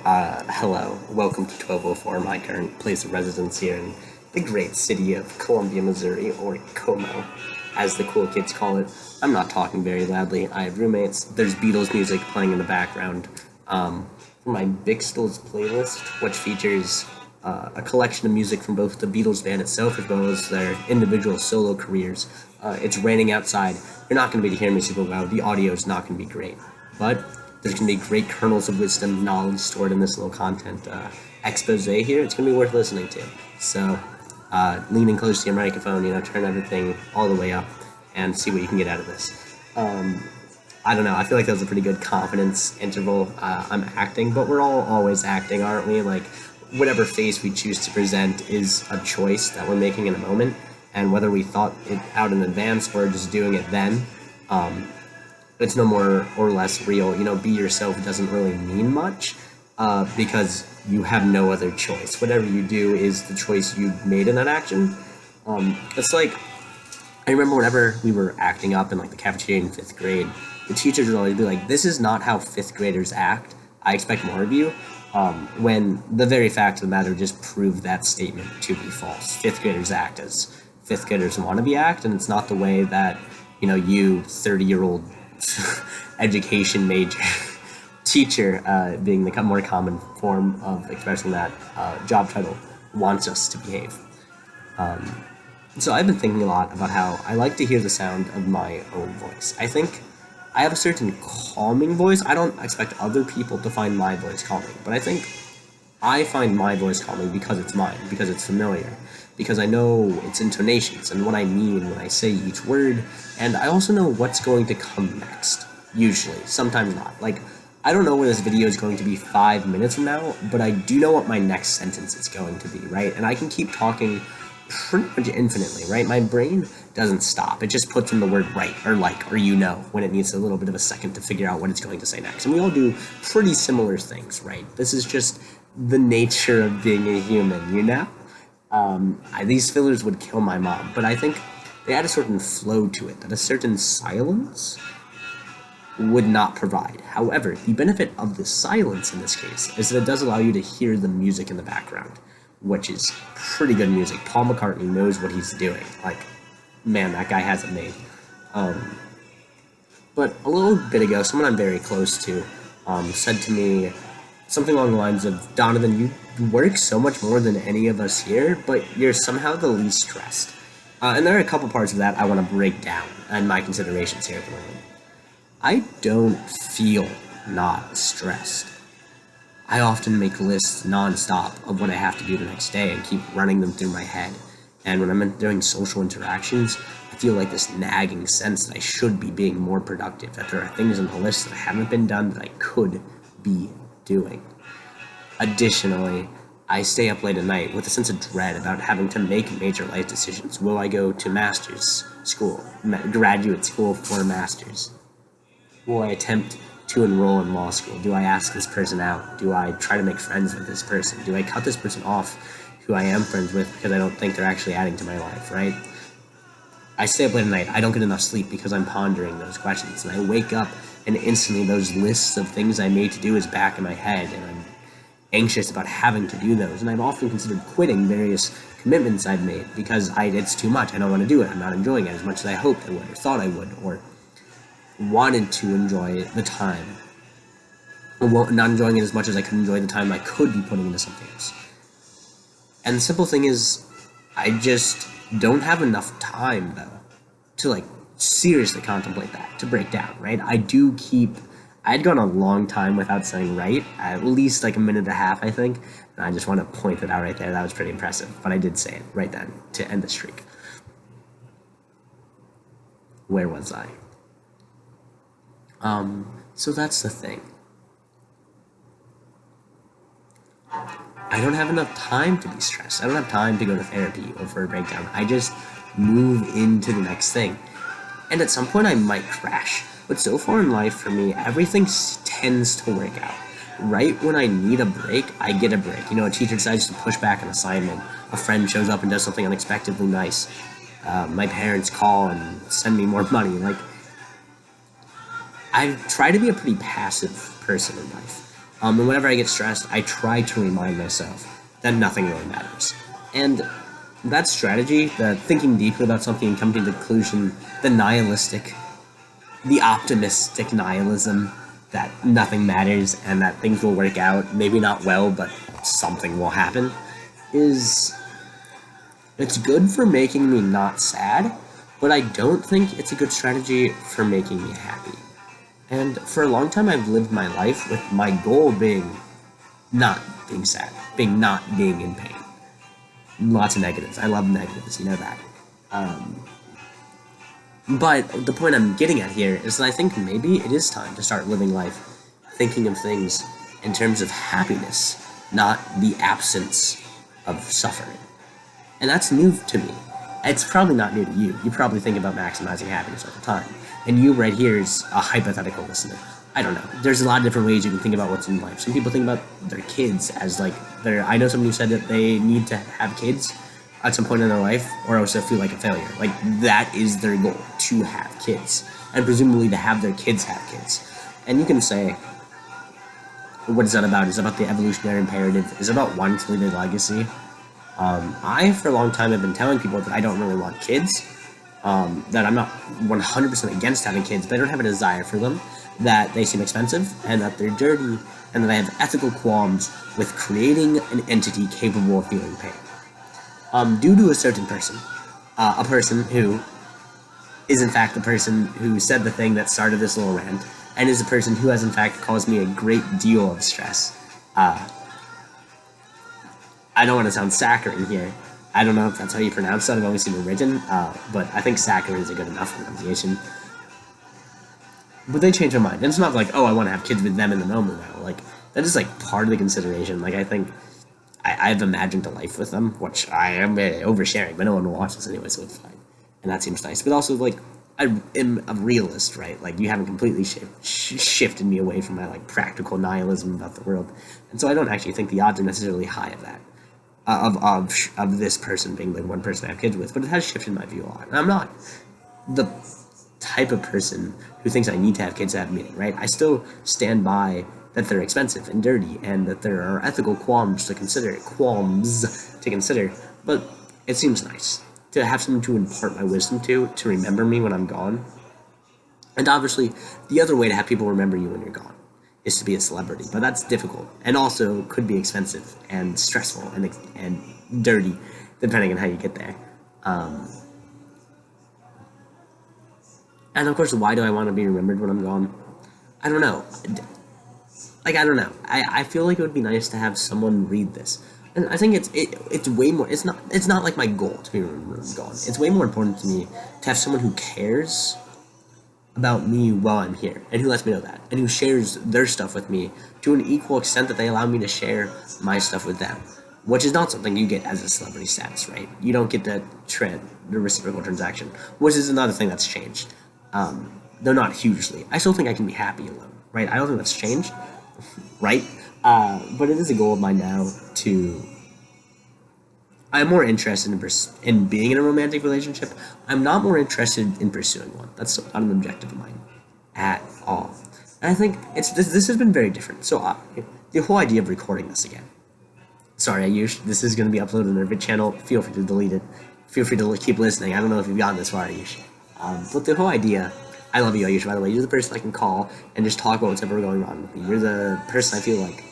Hello, welcome to 1204, my current place of residence here in the great city of Columbia, Missouri, or Como, as the cool kids call it. I'm not talking very loudly. I have roommates. There's Beatles music playing in the background. For my Bixtles playlist, which features a collection of music from both the Beatles band itself as well as their individual solo careers. It's raining outside. You're not going to be able to hear me super well. The audio is not going to be great. But there's going to be great kernels of wisdom, knowledge stored in this little content expose here. It's going to be worth listening to. So lean in close to your microphone, turn everything all the way up and see what you can get out of this. I don't know. I feel like that was a pretty good confidence interval. I'm acting, but we're all always acting, aren't we? Like, whatever face we choose to present is a choice that we're making in a moment. And whether we thought it out in advance or just doing it then, it's no more or less real. Be yourself doesn't really mean much because you have no other choice. Whatever you do is the choice you made in that action. It's like, I remember whenever we were acting up in like the cafeteria in 5th grade, the teachers would always be like, "This is not how 5th graders act. I expect more of you." When the very fact of the matter just proved that statement to be false. 5th graders act as 5th graders want to be act, and it's not the way that, you 30-year-old education major teacher, being the more common form of expressing that job title, wants us to behave. So I've been thinking a lot about how I like to hear the sound of my own voice. I think I have a certain calming voice. I don't expect other people to find my voice calming, but I think I find my voice calming because it's mine, because it's familiar, because I know its intonations and what I mean when I say each word, and I also know what's going to come next, usually, sometimes not. Like, I don't know where this video is going to be 5 minutes from now, but I do know what my next sentence is going to be, right? And I can keep talking pretty much infinitely, right? My brain doesn't stop. It just puts in the word right or like or when it needs a little bit of a second to figure out what it's going to say next. And we all do pretty similar things, right? This is just the nature of being a human. These fillers would kill my mom, but I think they add a certain flow to it that a certain silence would not provide. However, the benefit of the silence in this case is that it does allow you to hear the music in the background, which is pretty good music. Paul McCartney knows what he's doing. Like, man, that guy has it made. But a little bit ago, someone I'm very close to said to me something along the lines of, "Donovan, you work so much more than any of us here, but you're somehow the least stressed." And there are a couple parts of that I want to break down and my considerations here at the moment. I don't feel not stressed. I often make lists nonstop of what I have to do the next day and keep running them through my head. And when I'm doing social interactions, I feel like this nagging sense that I should be being more productive, that there are things on the list that haven't been done that I could be doing. Additionally, I stay up late at night with a sense of dread about having to make major life decisions. Will I go to master's school, graduate school for a master's? Will I attempt to enroll in law school? Do I ask this person out? Do I try to make friends with this person? Do I cut this person off who I am friends with because I don't think they're actually adding to my life, right? I stay up late at night. I don't get enough sleep because I'm pondering those questions. And I wake up and instantly those lists of things I made to do is back in my head, and I'm anxious about having to do those. And I've often considered quitting various commitments I've made because it's too much. I don't want to do it. I'm not enjoying it as much as I hoped I would or thought I would or wanted to enjoy the time. Or not enjoying it as much as I could enjoy the time I could be putting into something else. And the simple thing is, I just don't have enough time, though, to, seriously contemplate that, to break down, right? I'd gone a long time without saying right, at least, a minute and a half, I think, and I just want to point it out right there. That was pretty impressive, but I did say it right then, to end the streak. Where was I? So that's the thing. I don't have enough time to be stressed. I don't have time to go to therapy or for a breakdown. I just move into the next thing. And at some point I might crash. But so far in life for me, everything tends to work out. Right when I need a break, I get a break. A teacher decides to push back an assignment. A friend shows up and does something unexpectedly nice. My parents call and send me more money. I try to be a pretty passive person in life. And whenever I get stressed, I try to remind myself that nothing really matters. And that strategy, the thinking deeply about something and coming to the conclusion, the nihilistic, the optimistic nihilism that nothing matters and that things will work out, maybe not well, but something will happen, it's good for making me not sad, but I don't think it's a good strategy for making me happy. And for a long time, I've lived my life with my goal being not being sad, not being in pain. Lots of negatives. I love negatives, you know that. But the point I'm getting at here is that I think maybe it is time to start living life thinking of things in terms of happiness, not the absence of suffering. And that's new to me. It's probably not new to you. You probably think about maximizing happiness all the time. And you right here is a hypothetical listener. I don't know. There's a lot of different ways you can think about what's in life. Some people think about their kids as like I know somebody who said that they need to have kids at some point in their life or else they'll feel like a failure. Like that is their goal, to have kids. And presumably to have their kids have kids. And you can say, what is that about? Is it about the evolutionary imperative? Is it about wanting to leave a legacy? I, for a long time, have been telling people that I don't really want kids, that I'm not 100% against having kids, but I don't have a desire for them, that they seem expensive, and that they're dirty, and that I have ethical qualms with creating an entity capable of feeling pain. Due to a certain person, a person who is in fact the person who said the thing that started this little rant, and is a person who has in fact caused me a great deal of stress. I don't want to sound saccharine here. I don't know if that's how you pronounce that. I've only seen it written, but I think saccharine is a good enough pronunciation. But they changed their mind. And it's not like, oh, I want to have kids with them in the moment now. Like, that is, like, part of the consideration. Like, I think I've imagined a life with them, which I am oversharing, but no one will watch this anyway, so it's fine. And that seems nice. But also, like, I am a realist, right? Like, you haven't completely shifted me away from my, like, practical nihilism about the world. And so I don't actually think the odds are necessarily high of that. Of this person being the one person I have kids with, but it has shifted my view a lot. And I'm not the type of person who thinks I need to have kids to have meaning, right? I still stand by that they're expensive and dirty, and that there are ethical qualms to consider, but it seems nice to have someone to impart my wisdom to remember me when I'm gone. And obviously, the other way to have people remember you when you're gone is to be a celebrity, but that's difficult and also could be expensive and stressful and dirty, depending on how you get there. And of course, why do I want to be remembered when I'm gone? I don't know. I feel like it would be nice to have someone read this, and I think it's way more. It's not like my goal to be remembered when I'm gone. It's way more important to me to have someone who cares about me while I'm here, and who lets me know that, and who shares their stuff with me to an equal extent that they allow me to share my stuff with them, which is not something you get as a celebrity status, right? You don't get the reciprocal transaction, which is another thing that's changed, though not hugely. I still think I can be happy alone, right? I don't think that's changed, right? But it is a goal of mine now to... I'm more interested in being in a romantic relationship. I'm not more interested in pursuing one. That's not an objective of mine at all. And I think this has been very different. So the whole idea of recording this again. Sorry, Ayush, this is going to be uploaded on our vid channel. Feel free to delete it. Feel free to keep listening. I don't know if you've gotten this far, Ayush. But the whole idea... I love you, Ayush, by the way. You're the person I can call and just talk about what's ever going on with me. You're the person I feel like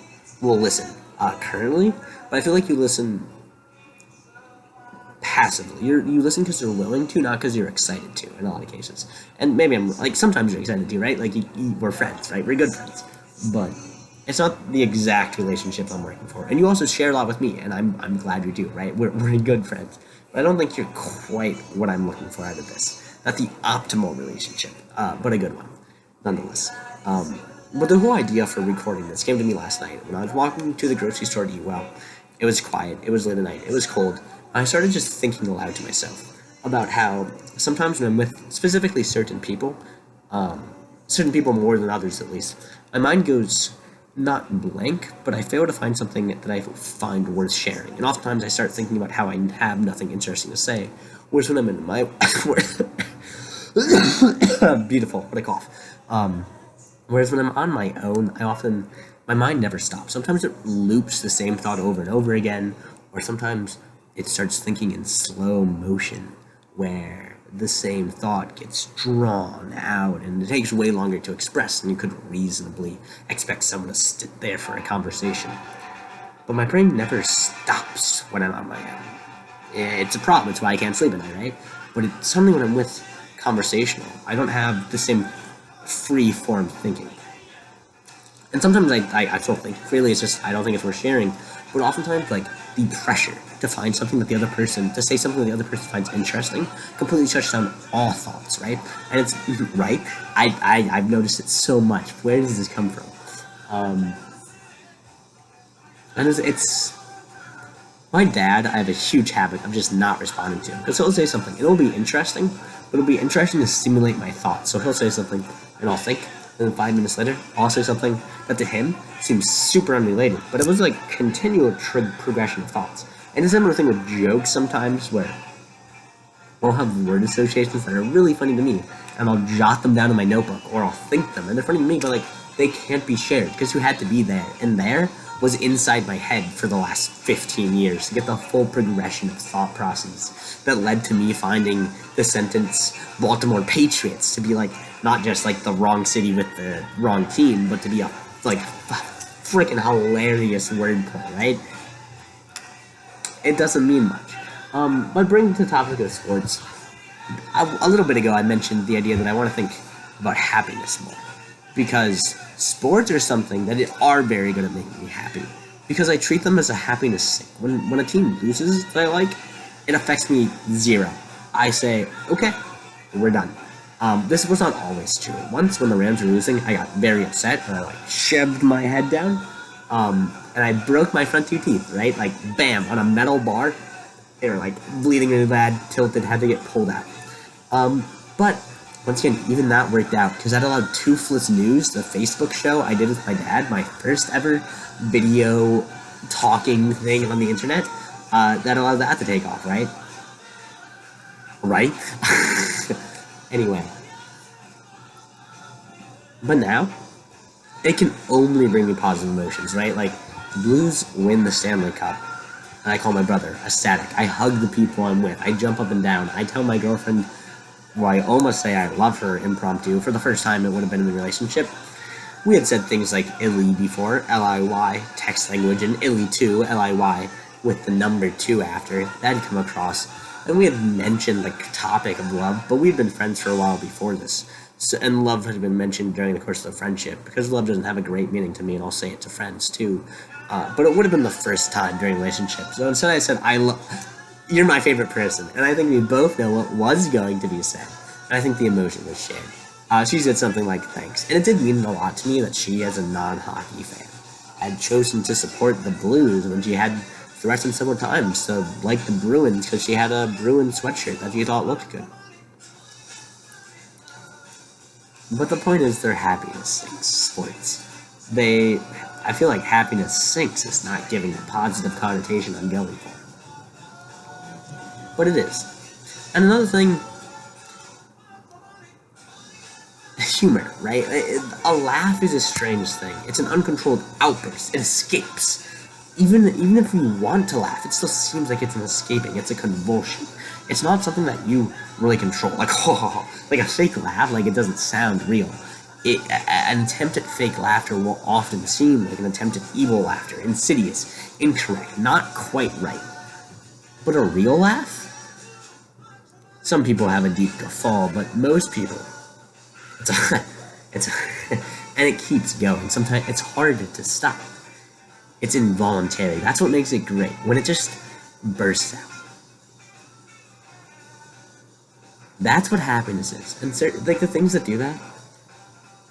will listen currently, but I feel like you listen... passively. You listen because you're willing to, not because you're excited to, in a lot of cases. And maybe I'm, like, sometimes you're excited to, right? Like, we're friends, right? We're good friends. But it's not the exact relationship I'm working for. And you also share a lot with me, and I'm glad you do, right? We're good friends. But I don't think you're quite what I'm looking for out of this. Not the optimal relationship, but a good one, nonetheless. But the whole idea for recording this came to me last night when I was walking to the grocery store to eat well. It was quiet. It was late at night. It was cold. I started just thinking aloud to myself about how sometimes when I'm with specifically certain people more than others at least, my mind goes not blank, but I fail to find something that I find worth sharing. And oftentimes I start thinking about how I have nothing interesting to say, whereas when I'm in my... Beautiful, what a cough. Whereas when I'm on my own, my mind never stops. Sometimes it loops the same thought over and over again, or sometimes it starts thinking in slow motion, where the same thought gets drawn out and it takes way longer to express than you could reasonably expect someone to sit there for a conversation. But my brain never stops when I'm on my own. It's a problem. It's why I can't sleep at night, right? But it's something when I'm with conversational. I don't have the same free form thinking. And sometimes I still think freely, it's just I don't think it's worth sharing. But oftentimes, like, the pressure to find something that the other person, to say something that the other person finds interesting, completely shuts down all thoughts, right? And it's, right? I've noticed it so much. Where does this come from? And it's my dad, I have a huge habit of just not responding to him. Because he'll say something, it'll be interesting, but it'll be interesting to stimulate my thoughts. So he'll say something, and I'll think, and then 5 minutes later, I'll say something that to him seems super unrelated. But it was like continual progression of thoughts. And it's a similar thing with jokes sometimes, where I'll have word associations that are really funny to me, and I'll jot them down in my notebook, or I'll think them, and they're funny to me, but like, they can't be shared, because who had to be there? And there was inside my head for the last 15 years to get the full progression of thought processes that led to me finding the sentence Baltimore Patriots to be like not just like the wrong city with the wrong team, but to be a like freaking hilarious wordplay, right? It doesn't mean much. But bringing to the topic of sports, a little bit ago I mentioned the idea that I want to think about happiness more. Because sports are something that are very good at making me happy. Because I treat them as a happiness sink. When a team loses that I like, it affects me zero. I say, okay, we're done. This was not always true. Once when the Rams were losing, I got very upset and I like shoved my head down. And I broke my front 2 teeth, right? Like bam, on a metal bar. They were like bleeding really bad, tilted, had to get pulled out. But once again, even that worked out because that allowed Toothless News, the Facebook show I did with my dad, my first ever video talking thing on the internet, that allowed that to take off, right? Right? Anyway. But now, it can only bring me positive emotions, right? Like, the Blues win the Stanley Cup, and I call my brother ecstatic. I hug the people I'm with. I jump up and down. I tell my girlfriend, well, I almost say I love her impromptu. For the first time, it would have been in the relationship. We had said things like illy before, L-I-Y, text language, and illy too, L-I-Y, with the number 2 after. That had come across. And we had mentioned the topic of love, but we'd been friends for a while before this. So, and love had been mentioned during the course of the friendship, because love doesn't have a great meaning to me, and I'll say it to friends too. But it would have been the first time during a relationship. So instead I said, you're my favorite person. And I think we both know what was going to be said. And I think the emotion was shared. She said something like, thanks. And it did mean a lot to me that she, as a non-hockey fan, had chosen to support the Blues when she had threatened several times to like the Bruins because she had a Bruins sweatshirt that she thought looked good. But the point is, their happiness sinks, sports. I feel like happiness sinks is not giving the positive connotation I'm going for. But it is. And another thing, humor, right? A laugh is a strange thing. It's an uncontrolled outburst. It escapes. Even if we want to laugh, it still seems like it's an escaping. It's a convulsion. It's not something that you really control. Like, like a fake laugh, like it doesn't sound real. An attempt at fake laughter will often seem like an attempt at evil laughter, insidious, incorrect, not quite right. But a real laugh? Some people have a deep guffaw, but most people, and it keeps going. Sometimes it's hard to stop. It's involuntary. That's what makes it great, when it just bursts out. That's what happiness is. And like the things that do that,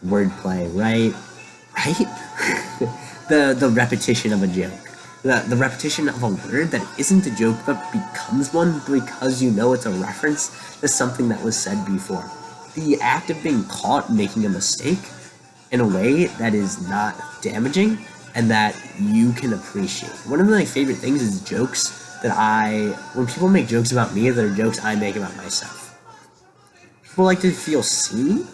wordplay, right? the repetition of a joke, the repetition of a word that isn't a joke but becomes one because you know it's a reference to something that was said before. The act of being caught making a mistake in a way that is not damaging and that you can appreciate. One of my favorite things is jokes when people make jokes about me, they're jokes I make about myself. People like to feel seen,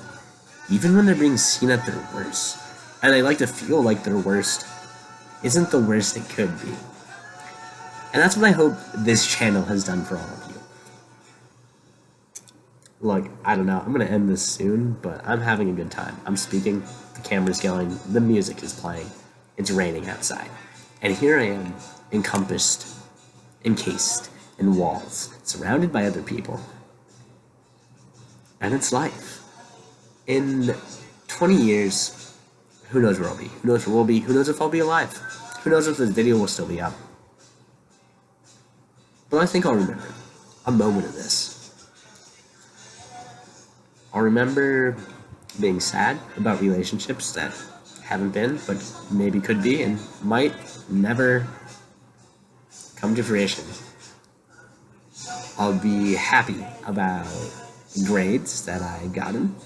even when they're being seen at their worst. And they like to feel like their worst isn't the worst it could be. And that's what I hope this channel has done for all of you. Look, I don't know, I'm gonna end this soon, but I'm having a good time. I'm speaking, the camera's going, the music is playing, it's raining outside. And here I am, encased in walls, surrounded by other people. And it's life. In 20 years, who knows where I'll be? Who knows where we'll be? Who knows if I'll be alive? Who knows if this video will still be up? But I think I'll remember a moment of this. I'll remember being sad about relationships that haven't been, but maybe could be, and might never come to fruition. I'll be happy about grades that I gotten,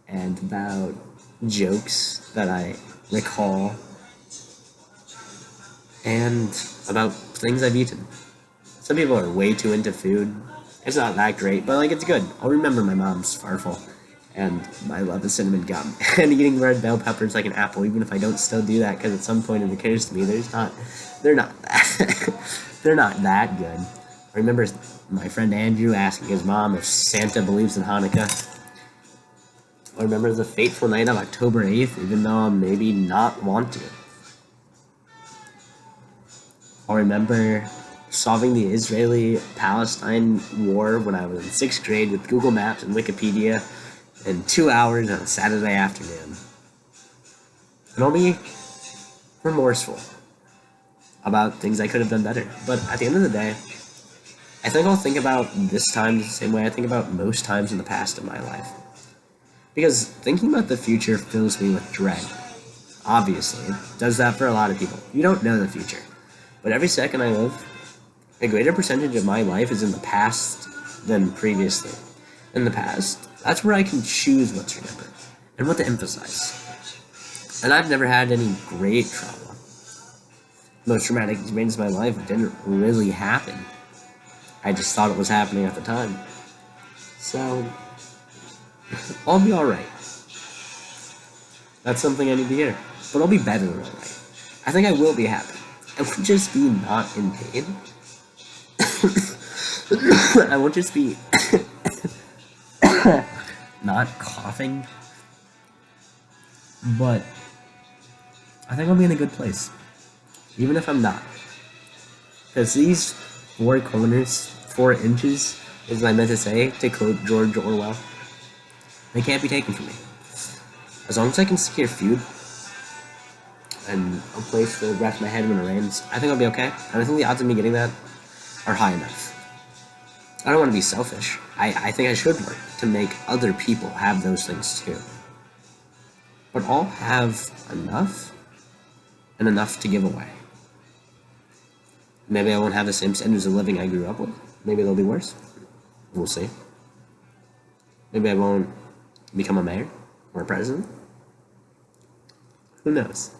and about jokes that I recall, and about things I've eaten. Some people are way too into food. It's not that great, but like, it's good. I'll remember my mom's farfel, and I love the cinnamon gum, and eating red bell peppers like an apple, even if I don't still do that, because at some point it occurs to me they're not that good. I remember my friend Andrew asking his mom if Santa believes in Hanukkah. I remember the fateful night of October 8th, even though I maybe not want to. I'll remember solving the Israeli-Palestine war when I was in 6th grade with Google Maps and Wikipedia in 2 hours on a Saturday afternoon. And I'll be remorseful about things I could have done better. But at the end of the day, I think I'll think about this time the same way I think about most times in the past of my life. Because thinking about the future fills me with dread. Obviously, it does that for a lot of people. You don't know the future. But every second I live, a greater percentage of my life is in the past than previously. In the past, that's where I can choose what to remember and what to emphasize. And I've never had any great trauma. Most traumatic experience of my life didn't really happen. I just thought it was happening at the time. So, I'll be alright. That's something I need to hear. But I'll be better than alright. I think I will be happy. I won't just be not in pain. I won't just be not coughing. But I think I'll be in a good place. Even if I'm not. Because these 4 corners, 4 inches, is what I meant to say, to quote George Orwell. They can't be taken from me. As long as I can secure food and a place to rest my head when it rains, I think I'll be okay. And I think the odds of me getting that are high enough. I don't want to be selfish. I think I should work to make other people have those things too. But I'll have enough and enough to give away. Maybe I won't have the same standards of living I grew up with. Maybe they'll be worse. We'll see. Maybe I won't become a mayor or a president. Who knows?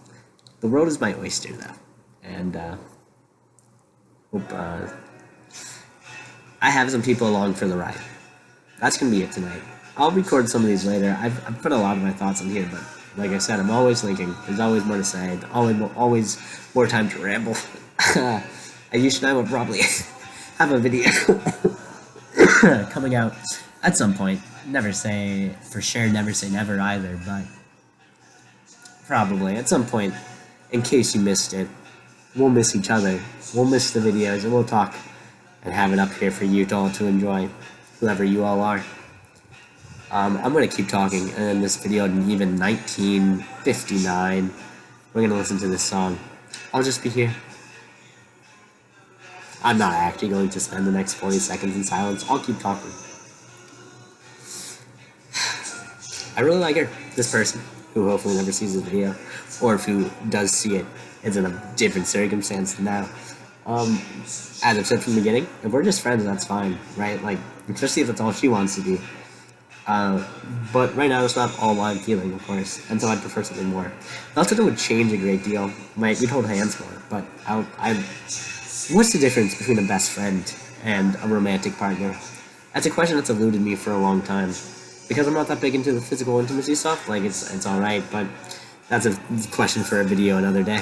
The world is my oyster, though. And hope I have some people along for the ride. That's going to be it tonight. I'll record some of these later. I've put a lot of my thoughts in here, but like I said, I'm always thinking. There's always more to say. Always more time to ramble. Ayush and I will probably have a video coming out at some point. Never say for sure, never say never either, but probably at some point, in case you missed it. We'll miss each other. We'll miss the videos, and we'll talk and have it up here for you all to enjoy, whoever you all are. I'm going to keep talking, and in this video, in even 1959, we're going to listen to this song. I'll just be here. I'm not actually going to spend the next 40 seconds in silence. I'll keep talking. I really like her, this person, who hopefully never sees the video, or if who does see it, is in a different circumstance than now. As I've said from the beginning, if we're just friends, that's fine, right? Like, especially if that's all she wants to be. But right now, it's not all I'm feeling, of course, and so I'd prefer something more. Not that it would change a great deal. We'd hold hands more, but what's the difference between a best friend and a romantic partner? That's a question that's eluded me for a long time. because I'm not that big into the physical intimacy stuff, like, it's alright, but that's a question for a video another day.